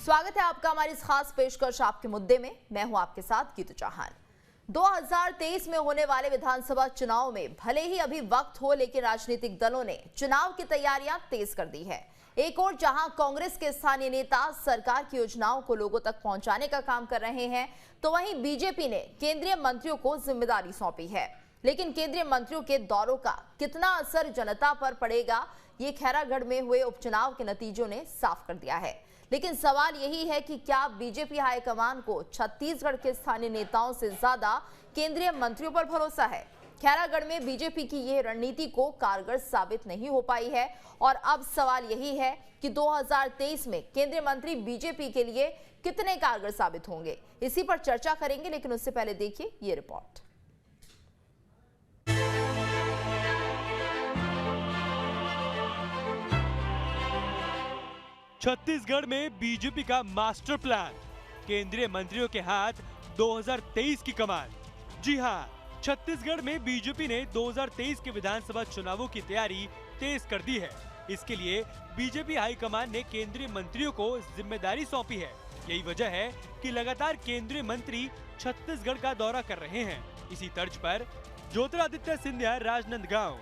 स्वागत है आपका हमारी इस खास पेशकश आपके मुद्दे में। मैं हूं आपके साथ गीतू चौहान। 2023 में होने वाले विधानसभा चुनाव में भले ही अभी वक्त हो, लेकिन राजनीतिक दलों ने चुनाव की तैयारियां तेज कर दी है। एक और जहां कांग्रेस के स्थानीय नेता सरकार की योजनाओं को लोगों तक पहुंचाने का काम कर रहे हैं, तो वहीं बीजेपी ने केंद्रीय मंत्रियों को जिम्मेदारी सौंपी है। लेकिन केंद्रीय मंत्रियों के दौरों का कितना असर जनता पर पड़ेगा, ये खैरागढ़ में हुए उपचुनाव के नतीजों ने साफ कर दिया है। लेकिन सवाल यही है कि क्या बीजेपी हाईकमान को छत्तीसगढ़ के स्थानीय नेताओं से ज्यादा केंद्रीय मंत्रियों पर भरोसा है। खैरागढ़ में बीजेपी की यह रणनीति को कारगर साबित नहीं हो पाई है और अब सवाल यही है कि 2023 में केंद्रीय मंत्री बीजेपी के लिए कितने कारगर साबित होंगे। इसी पर चर्चा करेंगे, लेकिन उससे पहले देखिए ये रिपोर्ट। छत्तीसगढ़ में बीजेपी का मास्टर प्लान, केंद्रीय मंत्रियों के हाथ 2023 की कमान। जी हां, छत्तीसगढ़ में बीजेपी ने 2023 के विधानसभा चुनावों की तैयारी तेज कर दी है। इसके लिए बीजेपी हाईकमान ने केंद्रीय मंत्रियों को जिम्मेदारी सौंपी है। यही वजह है कि लगातार केंद्रीय मंत्री छत्तीसगढ़ का दौरा कर रहे हैं। इसी तर्ज पर ज्योतिरादित्य सिंधिया राजनांदगांव,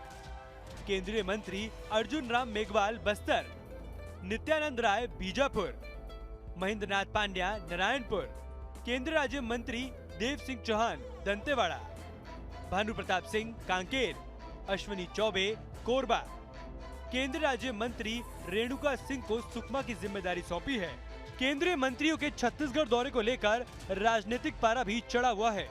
केंद्रीय मंत्री अर्जुन राम मेघवाल बस्तर, नित्यानंद राय बीजापुर, महेंद्र नाथ पांड्या नारायणपुर, केंद्रीय राज्य मंत्री देव सिंह चौहान दंतेवाड़ा, भानु प्रताप सिंह कांकेर, अश्विनी चौबे कोरबा, केंद्रीय राज्य मंत्री रेणुका सिंह को सुकमा की जिम्मेदारी सौंपी है। केंद्रीय मंत्रियों के छत्तीसगढ़ दौरे को लेकर राजनीतिक पारा भी चढ़ा हुआ है।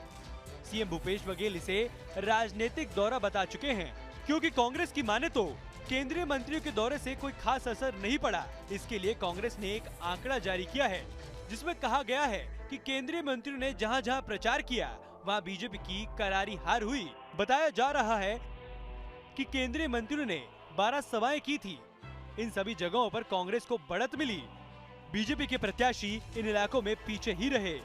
सीएम भूपेश बघेल इसे राजनीतिक दौरा बता चुके हैं, क्योंकि कांग्रेस की माने तो केंद्रीय मंत्रियों के दौरे से कोई खास असर नहीं पड़ा। इसके लिए कांग्रेस ने एक आंकड़ा जारी किया है, जिसमें कहा गया है कि केंद्रीय मंत्रियों ने जहां जहां प्रचार किया, वहां बीजेपी की करारी हार हुई। बताया जा रहा है कि केंद्रीय मंत्रियों ने 12 सभाएं की थी। इन सभी जगहों पर कांग्रेस को बढ़त मिली। बीजेपी के प्रत्याशी इन इलाकों में पीछे ही रहे।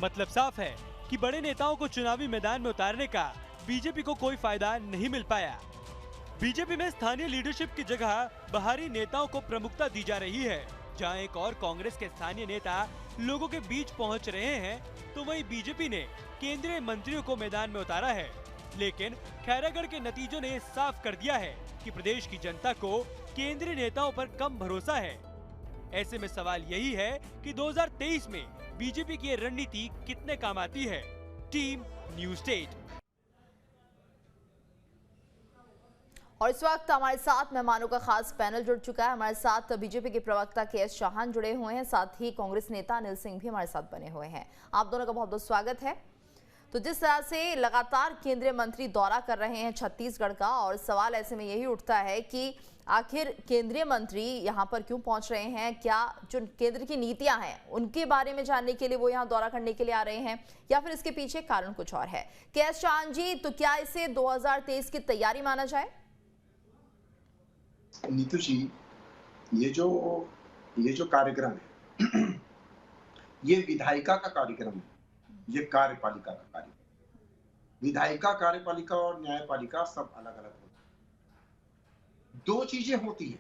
मतलब साफ है कि बड़े नेताओं को चुनावी मैदान में उतारने का बीजेपी को कोई फायदा नहीं मिल पाया। बीजेपी में स्थानीय लीडरशिप की जगह बाहरी नेताओं को प्रमुखता दी जा रही है। जहां एक और कांग्रेस के स्थानीय नेता लोगों के बीच पहुंच रहे हैं, तो वहीं बीजेपी ने केंद्रीय मंत्रियों को मैदान में उतारा है। लेकिन खैरागढ़ के नतीजों ने साफ कर दिया है कि प्रदेश की जनता को केंद्रीय नेताओं पर कम भरोसा है। ऐसे में सवाल यही है कि 2023 में बीजेपी की रणनीति कितने काम आती है। Team news state. और इस वक्त हमारे साथ मेहमानों का खास पैनल जुड़ चुका है। हमारे साथ बीजेपी के प्रवक्ता के.एस. चौहान जुड़े हुए हैं, साथ ही कांग्रेस नेता अनिल सिंह भी हमारे साथ बने हुए हैं। आप दोनों का बहुत बहुत स्वागत है। तो जिस तरह से लगातार केंद्रीय मंत्री दौरा कर रहे हैं छत्तीसगढ़ का, और सवाल ऐसे में यही उठता है कि आखिर केंद्रीय मंत्री यहाँ पर क्यों पहुंच रहे हैं? क्या जो केंद्र की नीतियां हैं उनके बारे में जानने के लिए वो यहाँ दौरा करने के लिए आ रहे हैं, या फिर इसके पीछे कारण कुछ और है? के.एस. चौहान जी, तो क्या इसे 2023 की तैयारी माना जाए? नीतू जी, ये जो कार्यक्रम है ये विधायिका का कार्यक्रम है, ये कार्यपालिका का कार्यक्रम। विधायिका, कार्यपालिका और न्यायपालिका सब अलग अलग होते हैं। दो चीजें होती है,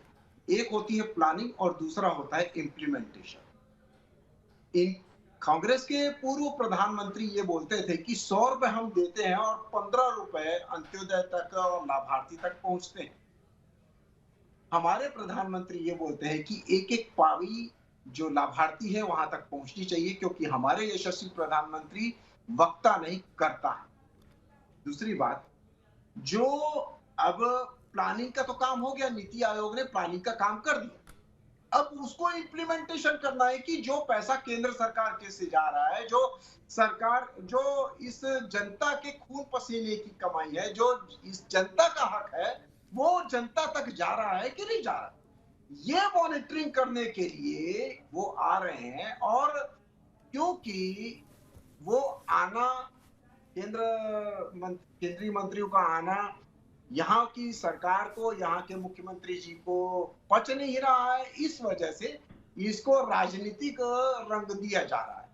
एक होती है प्लानिंग और दूसरा होता है इम्प्लीमेंटेशन। इन कांग्रेस के पूर्व प्रधानमंत्री ये बोलते थे कि 100 रुपए हम देते हैं और 15 रुपए अंत्योदय तक और लाभार्थी तक पहुंचते हैं। हमारे प्रधानमंत्री ये बोलते हैं कि एक एक पावी जो लाभार्थी है वहां तक पहुंचनी चाहिए, क्योंकि हमारे यशस्वी प्रधानमंत्री वक्ता नहीं करता है। दूसरी बात, जो अब प्लानिंग का तो काम हो गया, नीति आयोग ने प्लानिंग का काम कर दिया। अब उसको इम्प्लीमेंटेशन करना है कि जो पैसा केंद्र सरकार के से जा रहा है, जो सरकार जो इस जनता के खून पसीने की कमाई है, जो इस जनता का हक है, वो जनता तक जा रहा है कि नहीं जा रहा, ये मॉनिटरिंग करने के लिए वो आ रहे हैं। और क्योंकि वो आना, केंद्रीय मंत्रियों का आना यहाँ की सरकार को, यहाँ के मुख्यमंत्री जी को पच नहीं रहा है, इस वजह से इसको राजनीतिक रंग दिया जा रहा है।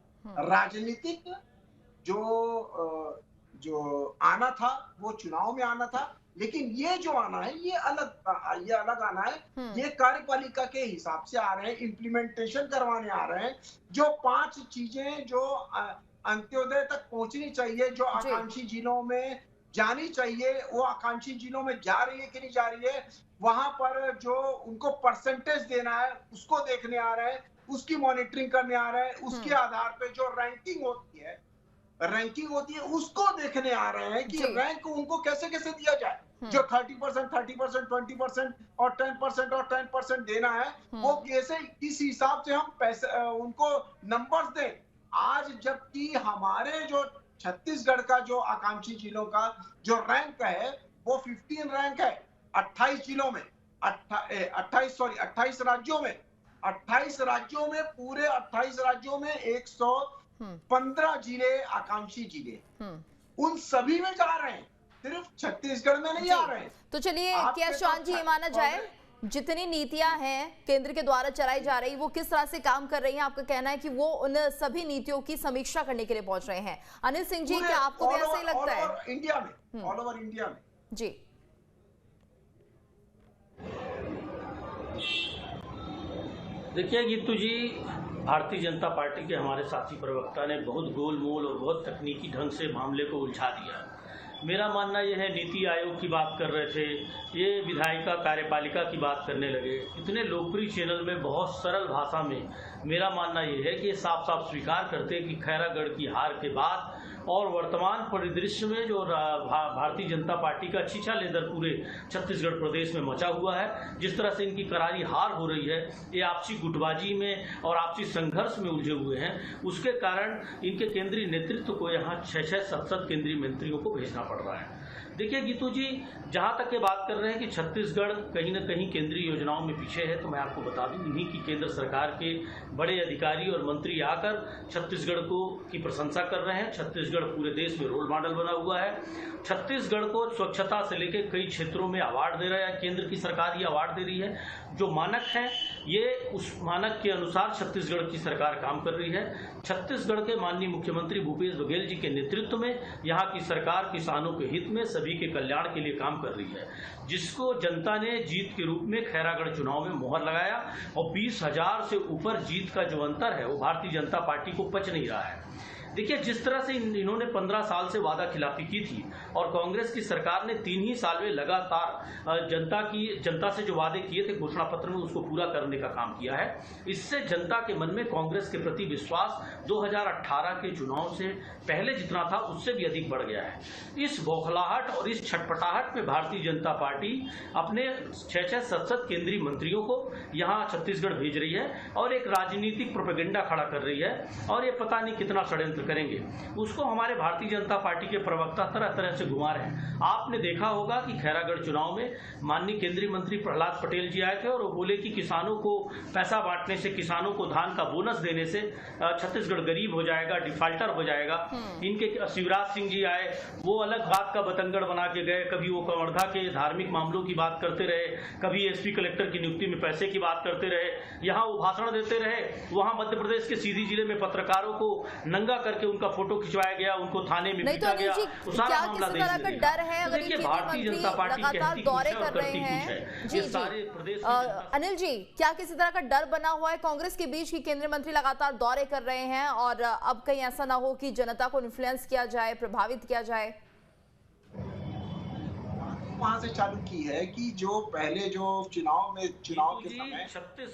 राजनीतिक जो आना था वो चुनाव में आना था, लेकिन ये जो आना है ये अलग आना है। ये कार्यपालिका के हिसाब से आ रहे हैं, इम्प्लीमेंटेशन करवाने आ रहे हैं। जो 5 चीजें जो अंत्योदय तक पहुंचनी चाहिए, जो आकांक्षी जिलों में जानी चाहिए, वो आकांक्षी जिलों में जा रही है कि नहीं जा रही है, वहां पर जो उनको परसेंटेज देना है उसको देखने आ रहे हैं, उसकी मॉनिटरिंग करने आ रहे हैं। उसके आधार पे जो रैंकिंग होती है उसको देखने आ रहे हैं कि रैंक उनको कैसे कैसे दिया जाए। जो 30%, 30%, 20% और 10% और 10% देना है, वो कैसे, किस हिसाब से हम पैसे उनको नंबर्स दें। आज जबकि हमारे जो छत्तीसगढ़ का जो आकांक्षी जिलों का जो रैंक है वो 15 रैंक है 28 जिलों में, 28 राज्यों में। 28 राज्यों में, पूरे 28 राज्यों में 115 जिले आकांक्षी जिले, उन सभी में जा रहे हैं, सिर्फ छत्तीसगढ़ में नहीं आ रहे हैं। तो चलिए, क्या चौहान जी ये माना जाए जितनी नीतियां हैं केंद्र के द्वारा चलाई जा रही, वो किस तरह से काम कर रही हैं? आपका कहना है कि वो उन सभी नीतियों की समीक्षा करने के लिए पहुंच रहे हैं। अनिल सिंह जी, क्या आपको भी ऐसा ही लगता है? इंडिया में, ऑल ओवर इंडिया में। जी, देखिए गीतू जी, भारतीय जनता पार्टी के हमारे साथी प्रवक्ता ने बहुत गोलमोल और बहुत तकनीकी ढंग से मामले को उलझा दिया। मेरा मानना यह है, नीति आयोग की बात कर रहे थे, ये विधायिका कार्यपालिका की बात करने लगे, इतने लोकप्रिय चैनल में बहुत सरल भाषा में। मेरा मानना यह है कि साफ साफ स्वीकार करते हैं कि खैरागढ़ की हार के बाद और वर्तमान परिदृश्य में जो भारतीय जनता पार्टी का छीछा लेदर पूरे छत्तीसगढ़ प्रदेश में मचा हुआ है, जिस तरह से इनकी करारी हार हो रही है, ये आपसी गुटबाजी में और आपसी संघर्ष में उलझे हुए हैं। उसके कारण इनके केंद्रीय नेतृत्व को यहाँ 6-6 संसद केंद्रीय मंत्रियों को भेजना पड़ रहा है। देखिए गीतू जी, जहाँ तक ये बात कर रहे हैं कि छत्तीसगढ़ कहीं न कहीं केंद्रीय योजनाओं में पीछे है, तो मैं आपको बता दूं, इन्हीं की केंद्र सरकार के बड़े अधिकारी और मंत्री आकर छत्तीसगढ़ की प्रशंसा कर रहे हैं। छत्तीसगढ़ पूरे देश में रोल मॉडल बना हुआ है। छत्तीसगढ़ को स्वच्छता से लेकर कई क्षेत्रों में अवार्ड दे रहा है, केंद्र की सरकार ये अवार्ड दे रही है। जो मानक हैं, ये उस मानक के अनुसार छत्तीसगढ़ की सरकार काम कर रही है। छत्तीसगढ़ के माननीय मुख्यमंत्री भूपेश बघेल जी के नेतृत्व में यहाँ की सरकार किसानों के हित में, सभी के कल्याण के लिए काम कर रही है, जिसको जनता ने जीत के रूप में खैरागढ़ चुनाव में मोहर लगाया। और 20,000 से ऊपर जीत का जो अंतर है वो भारतीय जनता पार्टी को पच नहीं रहा है। देखिए, जिस तरह से इन्होंने 15 साल से वादा खिलाफी की थी और कांग्रेस की सरकार ने 3 ही साल में लगातार जनता से जो वादे किए थे घोषणा पत्र में, उसको पूरा करने का काम किया है। इससे जनता के मन में कांग्रेस के प्रति विश्वास 2018 के चुनाव से पहले जितना था उससे भी अधिक बढ़ गया है। इस बौखलाहट और इस छटपटाहट में भारतीय जनता पार्टी अपने 6-6 संसद केंद्रीय मंत्रियों को यहाँ छत्तीसगढ़ भेज रही है और एक राजनीतिक प्रोपेगेंडा खड़ा कर रही है, और ये पता नहीं कितना षड्यंत्र करेंगे। उसको हमारे भारतीय जनता पार्टी के प्रवक्ता तरह तरह से घुमा रहे हैं। आपने देखा होगा कि खैरागढ़ चुनाव में माननीय केंद्रीय मंत्री प्रहलाद पटेल जी आए थे और वो बोले कि किसानों को पैसा बांटने से, किसानों को धान का बोनस देने से छत्तीसगढ़ गरीब हो जाएगा, डिफाल्टर हो जाएगा। इनके शिवराज सिंह जी आए, वो अलग बात का बतंगड़ बना के गए। कभी वो कवर्धा के धार्मिक मामलों की बात करते रहे, कभी एसपी कलेक्टर की नियुक्ति में पैसे की बात करते रहे, यहाँ वो भाषण देते रहे। वहां मध्य प्रदेश के सीधी जिले में पत्रकारों को नंगा करके उनका फोटो खिंचवाया गया, उनको थाने में पीटा गया। तो क्या किसी तरह का डर है? अगर ये भारतीय जनता पार्टी लगातार दौरे कर रहे हैं, जी सारे प्रदेश, अनिल जी, क्या किसी तरह का डर बना हुआ है कांग्रेस के बीच की केंद्रीय मंत्री लगातार दौरे कर रहे हैं और अब कहीं ऐसा ना हो कि जनता को इन्फ्लुएंस किया जाए, प्रभावित किया जाए? वहां से चालू की है कि जो पहले जो चुनाव के समय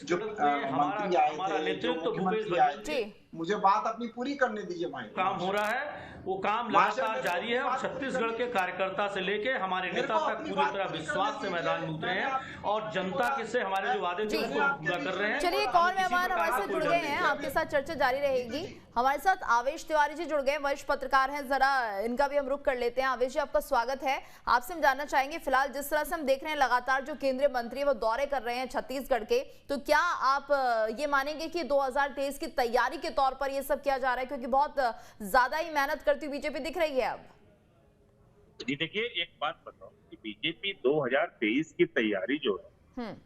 जो मंत्री आए थे, जो मुख्यमंत्री आए थे, मुझे बात अपनी पूरी करने दीजिए भाई। काम हो रहा है, वो काम लगातार जारी है और छत्तीसगढ़ के कार्यकर्ता से लेके हमारे नेता तक पूरी तरह विश्वास से मैदान में उतरे हैं और जनता के से हमारे जो वादे थे उसको पूरा कर रहे हैं। चलिए, कौन मेहमान हमारे साथ जुड़ गए हैं, आपके साथ चर्चा जारी रहेगी। हमारे साथ आवेश तिवारी जी जुड़ गए, वरिष्ठ पत्रकार हैं, जरा इनका भी हम रुख कर लेते हैं। आवेश जी, आपका स्वागत है। आपसे हम जानना चाहेंगे, फिलहाल जिस तरह से हम देख रहे हैं लगातार जो केंद्रीय मंत्री वो दौरे कर रहे हैं छत्तीसगढ़ के, तो क्या आप ये मानेंगे कि 2023 की तैयारी के तौर पर ये सब किया जा रहा है, क्योंकि बहुत ज्यादा ही मेहनत करती हुई बीजेपी दिख रही है अब? जी देखिए, एक बात बताओ कि बीजेपी 2023 की तैयारी जो है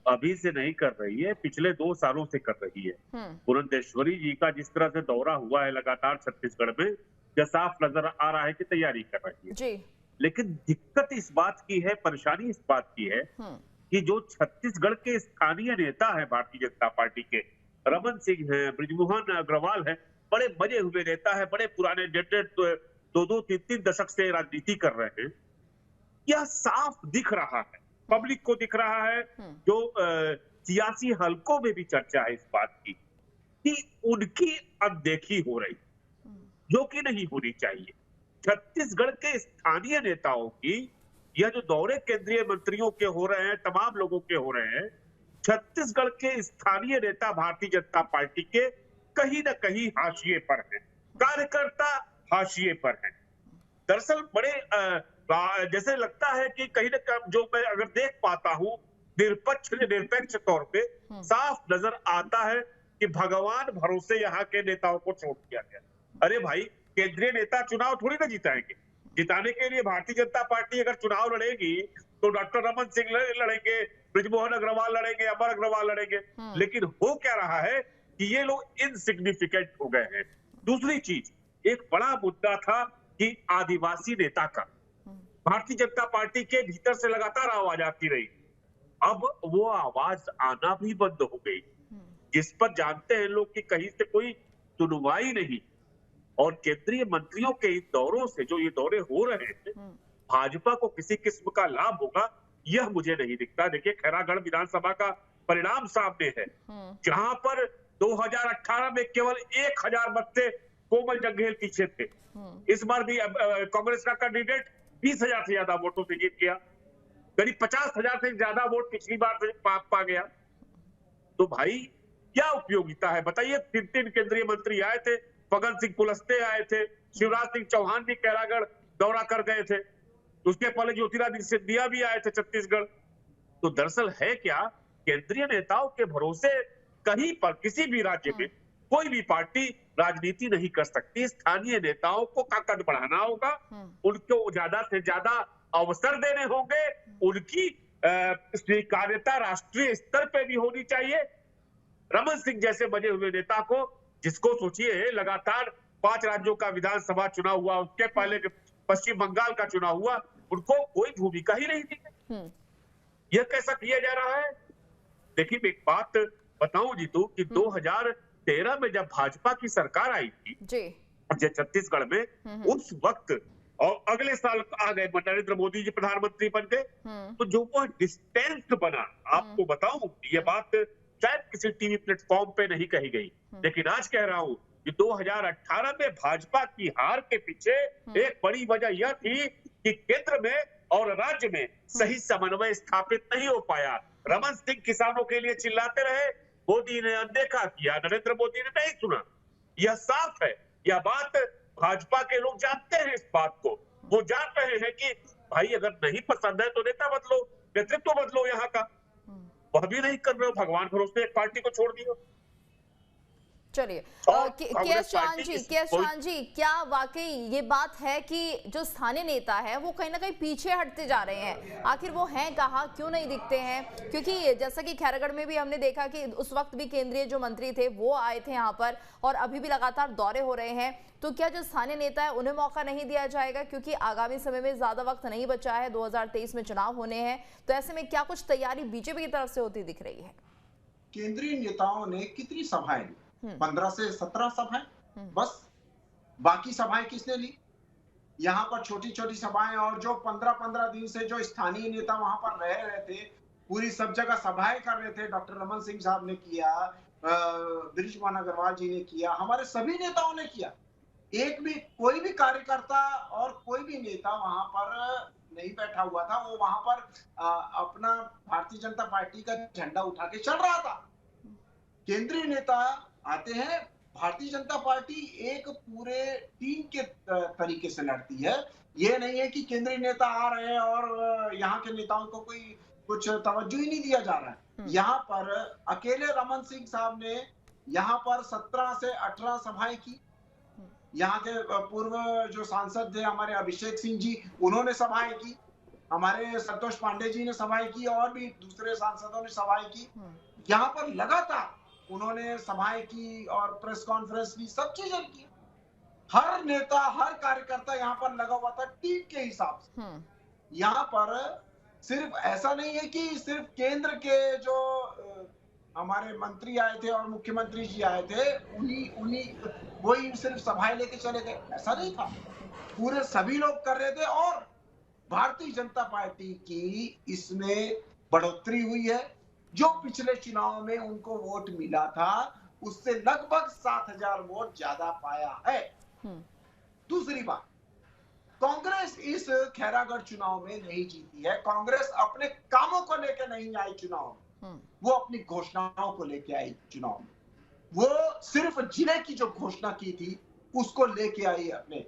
अभी से नहीं कर रही है, पिछले 2 सालों से कर रही है। पुरंदेश्वरी जी का जिस तरह से दौरा हुआ है लगातार छत्तीसगढ़ में, यह साफ नजर आ रहा है कि तैयारी कर रही है जी। लेकिन दिक्कत इस बात की है, परेशानी इस बात की है कि जो छत्तीसगढ़ के स्थानीय नेता है भारतीय जनता पार्टी के, रमन सिंह है, बृजमोहन अग्रवाल है, बड़े मजे हुए नेता है, बड़े पुराने डेटेड, 2-2, 3-3 दशक से राजनीति कर रहे हैं। यह साफ दिख रहा है, पब्लिक को दिख रहा है, जो सियासी हलकों में भी चर्चा है इस बात की कि उनकी अनदेखी हो रही, जो कि नहीं होनी चाहिए। छत्तीसगढ़ के स्थानीय नेताओं की यह जो दौरे केंद्रीय मंत्रियों के हो रहे हैं, तमाम लोगों के हो रहे हैं, छत्तीसगढ़ के स्थानीय नेता भारतीय जनता पार्टी के कहीं न कहीं हाशिए पर हैं, कार्यकर्ता हाशिए पर हैं। दरअसल बड़े जैसे लगता है कि कहीं न कहीं जो मैं अगर देख पाता हूं निरपेक्ष तौर पे साफ नजर आता है कि भगवान भरोसे यहाँ के नेताओं को छोड़ दिया गया। अरे भाई, केंद्रीय नेता चुनाव थोड़ी ना जिताएंगे। जिताने के लिए भारतीय जनता पार्टी अगर चुनाव लड़ेगी तो डॉक्टर रमन सिंह लड़ेंगे, बृजमोहन अग्रवाल लड़ेंगे, अमर अग्रवाल लड़ेंगे, लेकिन हो क्या रहा है कि ये लोग इनसिग्निफिकेंट हो गए हैं। दूसरी चीज, एक बड़ा मुद्दा था कि आदिवासी नेता का भारतीय जनता पार्टी के भीतर से लगातार आवाज आती रही, अब वो आवाज आना भी बंद हो गई, जिस पर जानते हैं लोग कि कहीं से कोई सुनवाई नहीं। और केंद्रीय मंत्रियों के इन दौरों से, जो ये दौरे हो रहे हैं, भाजपा को किसी किस्म का लाभ होगा यह मुझे नहीं दिखता। देखिए, खैरागढ़ विधानसभा का परिणाम सामने है, जहां पर 2018 में केवल 1000 मत से कोमल जंघेल पीछे थे। इस बार भी कांग्रेस का कैंडिडेट 20,000 से ज्यादा वोटों से जीत गया, करीब 50,000 से ज्यादा वोट पिछली बार से पा गया। तो भाई क्या उपयोगिता है बताइए। 3 केंद्रीय मंत्री आए थे, फगन सिंह कुलस्ते आए थे, शिवराज सिंह चौहान भी खैरागढ़ दौरा कर गए थे, उसके पहले ज्योतिरादित्य सिंधिया भी आए थे छत्तीसगढ़। तो दरअसल है क्या, केंद्रीय नेताओं के भरोसे कहीं पर किसी भी राज्य में कोई भी पार्टी राजनीति नहीं कर सकती। स्थानीय नेताओं को कद बढ़ाना होगा, उनको ज्यादा से ज्यादा अवसर देने होंगे, उनकी स्वीकार्यता राष्ट्रीय स्तर पे भी होनी चाहिए। रमन सिंह जैसे बने हुए नेता को, जिसको सोचिए लगातार 5 राज्यों का विधानसभा चुनाव हुआ, उसके पहले पश्चिम बंगाल का चुनाव हुआ, उनको कोई भूमिका ही नहीं दी। यह कैसा किया जा रहा है? देखिए, एक बात बताऊं जीतू कि 2013 में जब भाजपा की सरकार आई थी छत्तीसगढ़ में, उस वक्त और अगले साल आ गए नरेंद्र मोदी जी प्रधानमंत्री बन गए, तो जो वो डिस्टेंस बना, आपको बताऊं ये बात शायद किसी टीवी प्लेटफॉर्म पे नहीं कही गई, लेकिन आज कह रहा हूं कि 2018 में भाजपा की हार के पीछे एक बड़ी वजह यह थी कि केंद्र में और राज्य में सही समन्वय स्थापित नहीं हो पाया। रमन सिंह किसानों के लिए चिल्लाते रहे, मोदी ने अनदेखा किया, नरेंद्र मोदी ने नहीं सुना। यह साफ है, यह बात भाजपा के लोग जानते हैं। इस बात को वो जान रहे हैं कि भाई अगर नहीं पसंद है तो नेता बदलो, नेतृत्व बदलो यहाँ का। वह भी नहीं कर रहे हो, भगवान भरोसे एक पार्टी को छोड़ दियो। चलिए, केएस चौहान जी, क्या वाकई ये बात है कि जो स्थानीय नेता है वो कहीं ना कहीं पीछे हटते जा रहे हैं? आखिर वो हैं कहाँ, क्यों नहीं दिखते हैं? क्योंकि जैसा कि खैरागढ़ में भी हमने देखा कि उस वक्त भी केंद्रीय जो मंत्री थे वो आए थे यहाँ पर, और अभी भी लगातार दौरे हो रहे हैं। तो क्या जो स्थानीय नेता है उन्हें मौका नहीं दिया जाएगा? क्योंकि आगामी समय में ज्यादा वक्त नहीं बचा है, 2023 में चुनाव होने हैं, तो ऐसे में क्या कुछ तैयारी बीजेपी की तरफ से होती दिख रही है? केंद्रीय नेताओं ने कितनी सभाएं, 15 से 17 सभाएं, बस। बाकी सभाएं किसने ली? यहाँ पर छोटी छोटी सभाएं, और जो 15-15 दिन से जो स्थानीय नेता वहां पर रह रहे थे, पूरी सब जगह सभाएं कर रहे थे। डॉक्टर रमन सिंह साहब ने किया, बृजमोहन अग्रवाल जी ने किया, हमारे सभी नेताओं ने किया। एक भी कोई भी कार्यकर्ता और कोई भी नेता वहां पर नहीं बैठा हुआ था, वो वहां पर अपना भारतीय जनता पार्टी का झंडा उठा के चल रहा था। केंद्रीय नेता आते हैं, भारतीय जनता पार्टी एक पूरे टीम के तरीके से लड़ती है। ये नहीं है कि केंद्रीय नेता आ रहे हैं और यहाँ के नेताओं को कोई कुछ तवज्जो ही नहीं दिया जा रहा है। यहाँ पर अकेले रमन सिंह साहब ने यहाँ पर 17 से 18 सभाएं की। यहाँ के पूर्व जो सांसद थे हमारे अभिषेक सिंह जी, उन्होंने सभाएं की, हमारे संतोष पांडे जी ने सभाएं की, और भी दूसरे सांसदों ने सभाएं की। यहाँ पर लगातार उन्होंने सभाएं की और प्रेस कॉन्फ्रेंस की, सब चीजें की। हर नेता, हर कार्यकर्ता यहाँ पर लगा हुआ था टीम के हिसाब से। यहाँ पर सिर्फ ऐसा नहीं है कि सिर्फ केंद्र के जो हमारे मंत्री आए थे और मुख्यमंत्री जी आए थे, उन्हीं वही सिर्फ सभाएं लेके चले गए, ऐसा नहीं था। पूरे सभी लोग कर रहे थे और भारतीय जनता पार्टी की इसमें बढ़ोतरी हुई है। जो पिछले चुनाव में उनको वोट मिला था उससे लगभग 7,000 वोट ज्यादा पाया है। दूसरी बात, कांग्रेस इस खैरागढ़ चुनाव में नहीं जीती है। कांग्रेस अपने कामों को लेकर नहीं आई चुनाव में, वो अपनी घोषणाओं को लेके आई चुनाव में। वो सिर्फ जिले की जो घोषणा की थी उसको लेके आई अपने।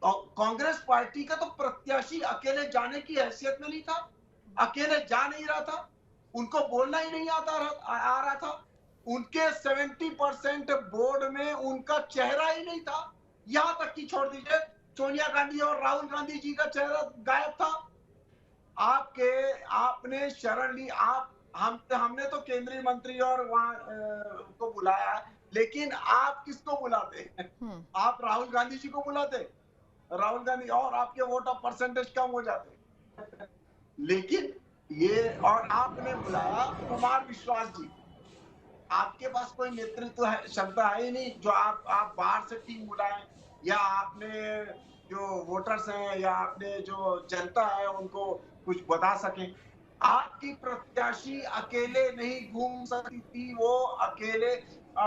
और कांग्रेस पार्टी का तो प्रत्याशी अकेले जाने की हैसियत में नहीं था, अकेले जा नहीं रहा था, उनको बोलना ही नहीं आ रहा था। उनके 70% बोर्ड में उनका चेहरा ही नहीं था। यहां तक कि छोड़ दीजिए, सोनिया गांधी और राहुल गांधी जी का चेहरा गायब था। आपने शरण ली, हमने तो केंद्रीय मंत्री और वहां को बुलाया, लेकिन आप किसको बुलाते? आप राहुल गांधी जी को बुलाते, राहुल गांधी, और आपके वोट ऑफ परसेंटेज कम हो जाते। लेकिन ये, और आपने बुलाया कुमार विश्वास जी। आपके पास कोई नेतृत्व क्षमता है ही नहीं जो आप बाहर से टीम बुलाएं, या आपने जो वोटर्स हैं या आपने जो जनता है उनको कुछ बता सकें। आपकी प्रत्याशी अकेले नहीं घूम सकती थी, वो अकेले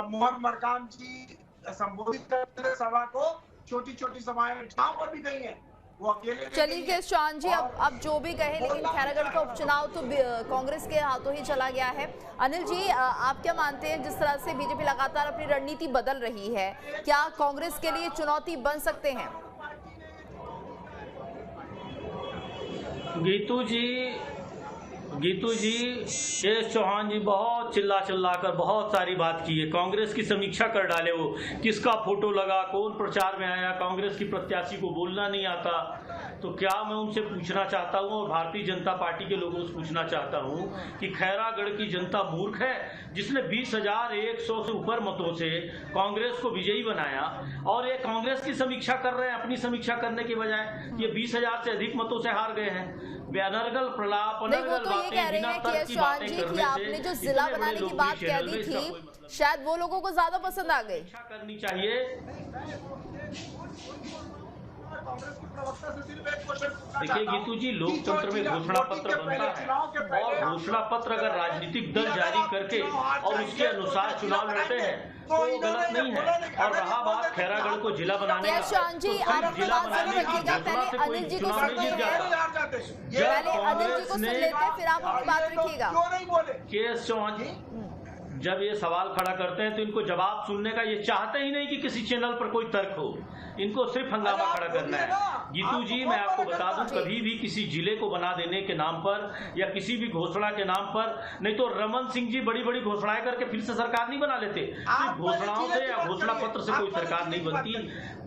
मोहन मरकाम जी संबोधित करते सभा को, छोटी छोटी सभाएं जहां पर भी गई हैं वो अकेले। चलिए केएस चौहान जी, अब जो भी कहे, लेकिन खैरागढ़ का उपचुनाव तो कांग्रेस के हाथों ही चला गया है। अनिल जी, आप क्या मानते हैं, जिस तरह से बीजेपी लगातार अपनी रणनीति बदल रही है, क्या कांग्रेस के लिए चुनौती बन सकते हैं? गीतू जी, केएस चौहान जी बहुत चिल्ला कर बहुत सारी बात की है। कांग्रेस की समीक्षा कर डाले, वो किसका फोटो लगा, कौन प्रचार में आया, कांग्रेस की प्रत्याशी को बोलना नहीं आता। तो क्या मैं उनसे पूछना चाहता हूं और भारतीय जनता पार्टी के लोगों से पूछना चाहता हूं कि खैरागढ़ की जनता मूर्ख है जिसने 20,100 से ऊपर मतों से कांग्रेस को विजयी बनाया, और ये कांग्रेस की समीक्षा कर रहे हैं अपनी समीक्षा करने के बजाय। ये 20,000 से अधिक मतों से हार गए हैं। अनर्गल प्रलाप, अनर्गल बातें, बिना तर्क की बातें करने से आपने जो जिला बनाने की बात कह दी थी, शायद वो लोगों को ज्यादा पसंद आ गई। करनी चाहिए। देखिए गीतू जी, लोकतंत्र में घोषणा पत्र बनता है, और घोषणा पत्र अगर राजनीतिक दल जारी करके और उसके अनुसार चुनाव लड़ते हैं तो गलत नहीं है। और रहा बात खैरागढ़ को जिला बनाने का, जिला बनाने रखिएगा, पहले अनिल जी को सुन लेते, फिर आप अपनी बात रखिएगा। केएस चौहान जी जब ये सवाल खड़ा करते हैं तो इनको जवाब सुनने का ये चाहते ही नहीं कि किसी चैनल पर कोई तर्क हो, इनको सिर्फ हंगामा खड़ा करना है। गीतू जी, मैं आपको बता दूं, कभी भी किसी जिले को बना देने के नाम पर या किसी भी घोषणा के नाम पर, नहीं तो रमन सिंह जी बड़ी बड़ी घोषणाएं करके फिर से सरकार नहीं बना लेते। सिर्फ घोषणाओं से या घोषणा पत्र से कोई सरकार नहीं बनती।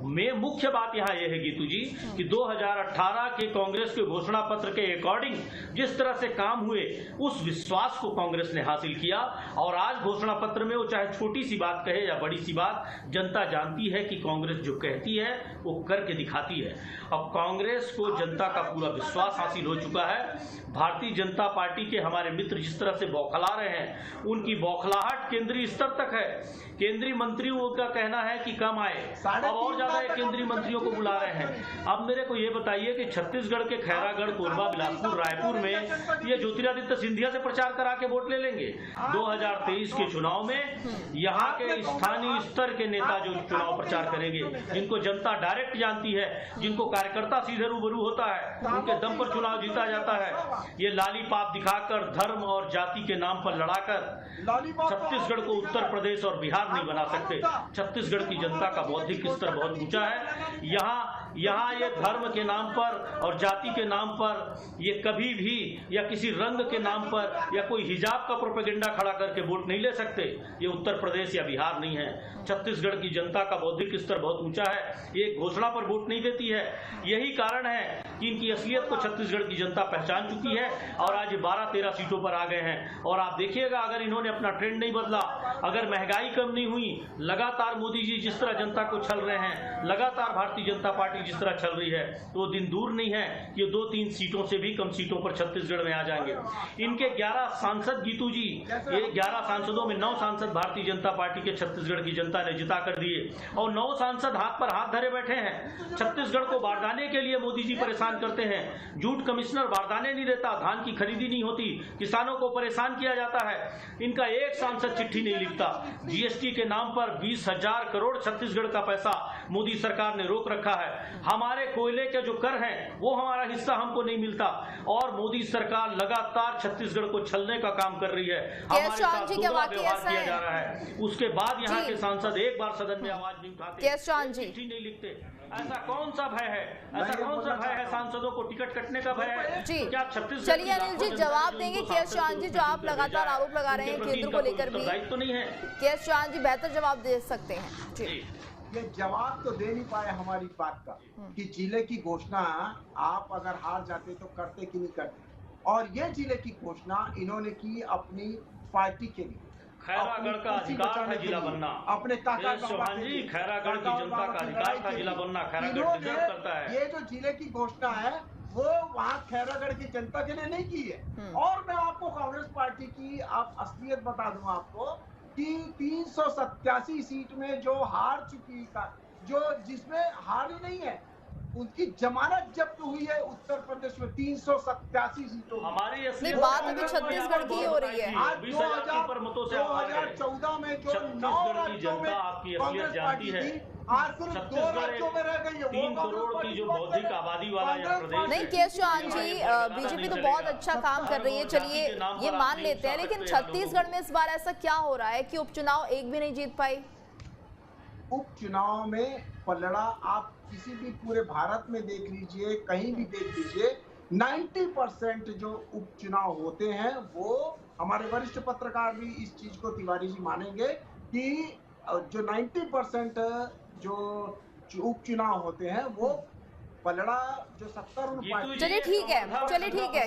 में मुख्य बात यहाँ यह है गीतू जी कि 2018 के कांग्रेस के घोषणा पत्र के अकॉर्डिंग जिस तरह से काम हुए, उस विश्वास को कांग्रेस ने हासिल किया, और आज घोषणा पत्र में वो चाहे छोटी सी बात कहे या बड़ी सी बात, जनता जानती है कि कांग्रेस जो कहती है वो करके दिखाती है। अब कांग्रेस को जनता का पूरा विश्वास हासिल हो चुका है। भारतीय जनता पार्टी के हमारे मित्र जिस तरह से बौखला रहे हैं, उनकी बौखलाहट केंद्रीय स्तर तक है। केंद्रीय मंत्रियों का कहना है कि कम आए, अब और ज्यादा केंद्रीय मंत्रियों को बुला रहे हैं। अब मेरे को ये बताइए कि छत्तीसगढ़ के खैरागढ़, कोरबा, बिलासपुर, रायपुर में ये ज्योतिरादित्य सिंधिया से प्रचार करा के वोट ले लेंगे। 2023 के चुनाव में यहाँ के स्थानीय स्तर के नेता जो चुनाव प्रचार करेंगे, जिनको जनता डायरेक्ट जानती है, जिनको कार्यकर्ता सीधे रूबरू होता है, उनके दम पर चुनाव जीता जाता है। ये लालीपाप दिखाकर, धर्म और जाति के नाम पर लड़ाकर छत्तीसगढ़ को उत्तर प्रदेश और बिहार नहीं बना सकते। छत्तीसगढ़ की जनता का बौद्धिक स्तर बहुत ऊंचा है। यहाँ यहाँ ये धर्म के नाम पर और जाति के नाम पर ये कभी भी या किसी रंग के नाम पर या कोई हिजाब का प्रोपेगेंडा खड़ा करके वोट नहीं ले सकते। ये उत्तर प्रदेश या बिहार नहीं है। छत्तीसगढ़ की जनता का बौद्धिक स्तर बहुत ऊंचा है, ये घोषणा पर वोट नहीं देती है। यही कारण है कि इनकी असलियत को छत्तीसगढ़ की जनता पहचान चुकी है और आज 12-13 सीटों पर आ गए हैं। और आप देखिएगा, अगर इन्होंने अपना ट्रेंड नहीं बदला, अगर महंगाई कम नहीं हुई, लगातार मोदी जी जिस तरह जनता को छल रहे हैं, लगातार भारतीय जनता पार्टी जिस तरह छल रही है, तो वो दिन दूर नहीं है कि 2-3 सीटों से भी कम सीटों पर छत्तीसगढ़ में आ जाएंगे। इनके 11 सांसद, गीतू जी, ये 11 सांसदों में 9 सांसद भारतीय जनता पार्टी के छत्तीसगढ़ की जनता ने जिता कर दिए और 9 सांसद हाथ पर हाथ धरे बैठे हैं। छत्तीसगढ़ को बारदाने के लिए मोदी जी परेशान करते हैं। जूट कमिश्नर बारदाने नहीं देता, धान की खरीदी नहीं होती, किसानों को परेशान किया जाता है। इनका एक सांसद चिट्ठी नहीं लिखता। जीएसटी के नाम पर 20,000 करोड़ छत्तीसगढ़ का पैसा मोदी सरकार ने रोक रखा है। हमारे कोयले के जो कर हैं वो हमारा हिस्सा हमको नहीं मिलता और मोदी सरकार लगातार छत्तीसगढ़ को छलने का काम कर रही है। हमारे साथ दोगला व्यवहार किया जा रहा है। उसके बाद यहाँ के सांसद एक बार सदन में आवाज नहीं उठाते, चिट्ठी नहीं लिखते। ऐसा कौन सा भय है? ऐसा कौन सा भय है? सांसदों को टिकट कटने का भय है? जी, क्या छत्तीसगढ़? चलिए अनिल जी जवाब देंगे। के.एस. चौहान जी, जो आप लगातार आरोप लगा रहे हैं केंद्र को लेकर भी, दायित्व नहीं है। के.एस. चौहान जी बेहतर जवाब दे सकते हैं। जी, ये जवाब तो दे नहीं पाए हमारी बात का कि जिले की घोषणा आप अगर हार जाते तो करते कि नहीं करते, और ये जिले की घोषणा इन्होंने की अपनी पार्टी के लिए। खैरागढ़ का अधिकार है जिला बनना। अपने काका चौहान जी, खैरागढ़ की जनता का अधिकार था जिला बनना। खैरागढ़ डिजर्व करता है। ये जो जिले की घोषणा है वो वहाँ खैरागढ़ की जनता के लिए नहीं की है। और मैं आपको कांग्रेस पार्टी की आप असलियत बता दूं आपको कि 387 सीट में जो हार चुकी का, जो जिसमें हार ही नहीं है, उनकी जमानत जब्त हुई है उत्तर प्रदेश में 387 सीटों। हमारी नहीं, बात अभी छत्तीसगढ़ की हो रही है। आज 2014 में जो 9 राज्यों में कांग्रेस पार्टी थी, आज सिर्फ 2 राज्यों में रह गई है। 3 करोड़ की जो बौद्धिक आबादी वाला यह प्रदेश नहीं के.एस. चौहान जी, बीजेपी तो बहुत अच्छा काम कर रही है, चलिए ये मान लेते हैं, लेकिन छत्तीसगढ़ में इस बार ऐसा क्या हो रहा है कि उपचुनाव एक भी नहीं जीत पाई? उपचुनाव में पलड़ा आप किसी भी पूरे भारत में देख लीजिए, कहीं भी देख लीजिए, 90% जो उपचुनाव होते हैं वो, हमारे वरिष्ठ पत्रकार भी इस चीज को तिवारी जी मानेंगे कि जो 90% जो उपचुनाव होते हैं वो पलड़ा जो 70। चलिए ठीक है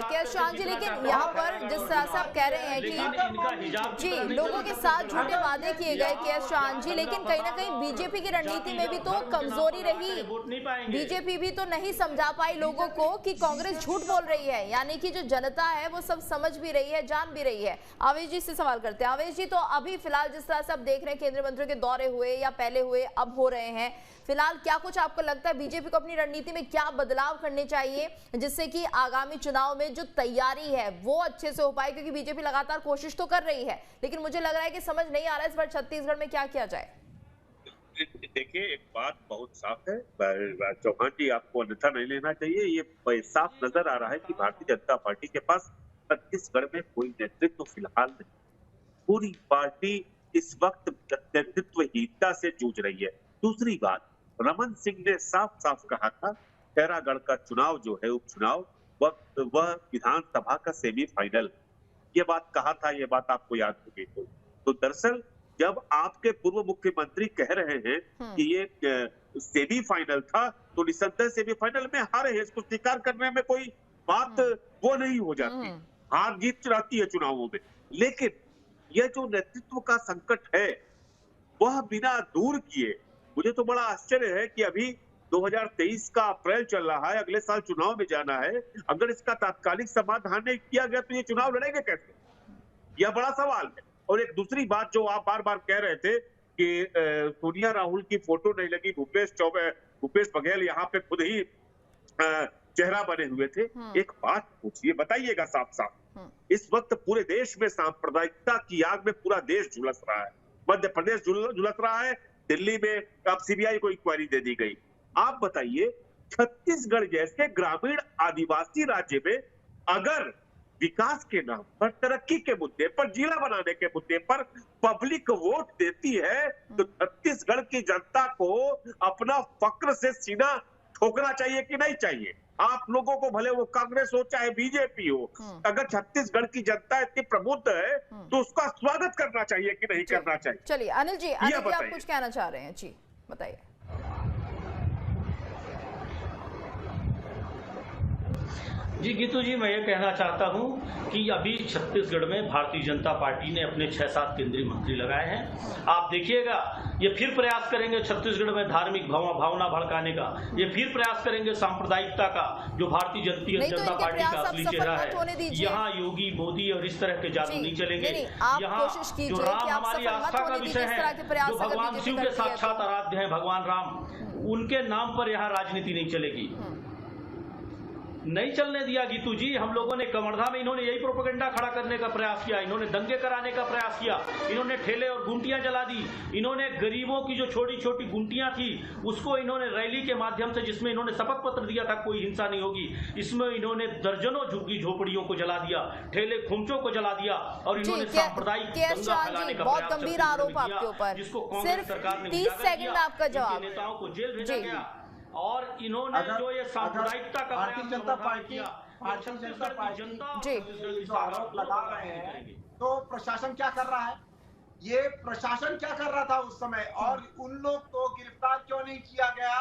के.एस. चौहान जी, लेकिन यहाँ पर जिस तरह से आप कह रहे हैं कि जी लोगों के साथ झूठे वादे किए गए के.एस. चौहान जी, लेकिन कहीं ना कहीं बीजेपी की रणनीति में भी तो कमजोरी रही। बीजेपी भी तो नहीं समझा पाई लोगों को कि कांग्रेस झूठ बोल रही है, यानी कि जो जनता है वो सब समझ भी रही है, जान भी रही है। आवेश जी से सवाल करते हैं। आवेश जी, तो अभी फिलहाल जिस तरह से आप देख रहे हैं केंद्रीय मंत्रियों के दौरे हुए या पहले हुए, अब हो रहे हैं, फिलहाल क्या कुछ आपको लगता है बीजेपी को अपनी रणनीति में क्या बदलाव करने चाहिए जिससे कि आगामी चुनाव में जो तैयारी है वो अच्छे से हो पाए? क्योंकि बीजेपी लगातार कोशिश तो कर रही है, लेकिन मुझे लग रहा है कि समझ नहीं आ रहा है इस बार छत्तीसगढ़ में क्या किया जाए। देखिए, एक बात बहुत साफ है, चौहान जी आपको अन्यथा नहीं लेना चाहिए। ये साफ नजर आ रहा है कि भारतीय जनता पार्टी के पास छत्तीसगढ़ में कोई नेतृत्व फिलहाल नहीं। पूरी पार्टी इस वक्त नेतृत्वहीनता से जूझ रही है। दूसरी बात, रमन सिंह ने साफ साफ कहा था खैरागढ़ का चुनाव जो है उपचुनाव वह विधानसभा का सेमीफाइनल, ये बात कहा था, ये बात आपको याद होगी। तो दरअसल जब आपके पूर्व मुख्यमंत्री कह रहे हैं कि ये सेमीफाइनल था, तो निसंदेह सेमीफाइनल में हारे हैं, इसको स्वीकार करने में कोई बात वो नहीं हो जाती। हार जीत रहती है चुनावों में, लेकिन यह जो नेतृत्व का संकट है वह बिना दूर किए, मुझे तो बड़ा आश्चर्य है कि अभी 2023 का अप्रैल चल रहा है, अगले साल चुनाव में जाना है, अगर इसका तात्कालिक समाधान नहीं किया गया तो ये चुनाव लड़ेंगे कैसे? यह बड़ा सवाल है। और एक दूसरी बात जो आप बार बार कह रहे थे कि सोनिया राहुल की फोटो नहीं लगी, भूपेश बघेल यहाँ पे खुद ही चेहरा बने हुए थे। एक बात पूछिए, बताइएगा साफ साफ, इस वक्त पूरे देश में सांप्रदायिकता की आग में पूरा देश झुलस रहा है, मध्य प्रदेश झुलस रहा है, दिल्ली में अब सीबीआई को इंक्वायरी दे दी गई। आप बताइए, छत्तीसगढ़ जैसे ग्रामीण आदिवासी राज्य में अगर विकास के नाम पर, तरक्की के मुद्दे पर, जिला बनाने के मुद्दे पर पब्लिक वोट देती है, तो छत्तीसगढ़ की जनता को अपना फक्र से सीना ठोकना चाहिए कि नहीं चाहिए? आप लोगों को, भले वो कांग्रेस हो चाहे बीजेपी हो, अगर छत्तीसगढ़ की जनता इतनी प्रबुद्ध है तो उसका स्वागत करना चाहिए कि नहीं करना चाहिए? चलिए अनिल जी आप कुछ कहना चाह रहे हैं? जी बताइए। जी गीतू जी, मैं ये कहना चाहता हूँ कि अभी छत्तीसगढ़ में भारतीय जनता पार्टी ने अपने 6-7 केंद्रीय मंत्री लगाए हैं। आप देखिएगा, ये फिर प्रयास करेंगे छत्तीसगढ़ में धार्मिक भावना भड़काने का, ये फिर प्रयास करेंगे सांप्रदायिकता का, जो भारतीय जनता पार्टी का असली चेहरा है। यहाँ योगी, मोदी और इस तरह के जादू नहीं चलेंगे। यहाँ जो राम हमारी आस्था का विषय है, जो भगवान शिव के साक्षात आराध्य है, भगवान राम, उनके नाम पर यहाँ राजनीति नहीं चलेगी, नहीं चलने दिया गीतू जी। हम लोगों ने कवर्धा में इन्होंने यही प्रोपेगेंडा खड़ा करने का प्रयास किया, इन्होंने दंगे कराने का प्रयास किया, इन्होंने ठेले और गुंटियां जला दी, इन्होंने गरीबों की जो छोटी छोटी गुंटियां थी उसको इन्होंने रैली के माध्यम से, जिसमें इन्होंने शपथ पत्र दिया था कोई हिंसा नहीं होगी, इसमें इन्होंने दर्जनों झुग्गी झोपड़ियों को जला दिया, ठेले खुमचों को जला दिया और इन्होंने सांप्रदायिक दंगा फैलाने का बहुत गंभीर आरोप आपके ऊपर, जिसको कांग्रेस सरकार ने 30 सेकंड आपका जवाब। नेताओं को जेल भेजा गया और इन्होंने जो ये सांप्रदायिकता का भारतीय जनता पार्टी जो आरोप लगा रहे हैं, तो प्रशासन क्या कर रहा है? ये प्रशासन क्या कर रहा था उस समय? और उन लोग को गिरफ्तार क्यों नहीं किया गया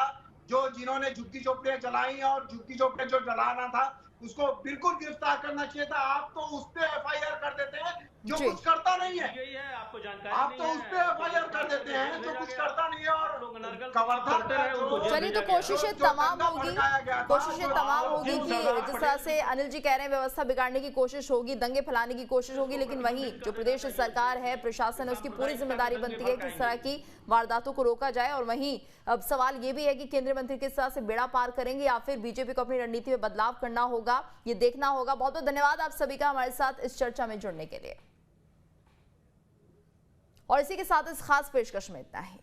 जो जिन्होंने झुग्गी झोपड़ियां जलाई, और झुग्गी झोपड़ियां जो जलाना था उसको बिल्कुल गिरफ्तार करना चाहिए था। आप तो उस पे एफआईआर कर देते हैं जो कुछ करता नहीं है, आपको जानकारी आप तो उस पे एफआईआर कर देते हैं जो कुछ करता नहीं है। और चलिए तो कोशिशें तमाम होगी कि जिस तरह से अनिल जी कह रहे हैं व्यवस्था बिगाड़ने की कोशिश होगी, दंगे फैलाने की कोशिश होगी, लेकिन वहीं जो प्रदेश सरकार है, प्रशासन है, उसकी पूरी जिम्मेदारी बनती है कि इस तरह की वारदातों को रोका जाए। और वहीं अब सवाल ये भी है कि केंद्रीय मंत्री किस तरह से बेड़ा पार करेंगे या फिर बीजेपी को अपनी रणनीति में बदलाव करना होगा, ये देखना होगा। बहुत बहुत धन्यवाद आप सभी का हमारे साथ इस चर्चा में जुड़ने के लिए। और इसी के साथ इस खास पेशकश में इतना ही।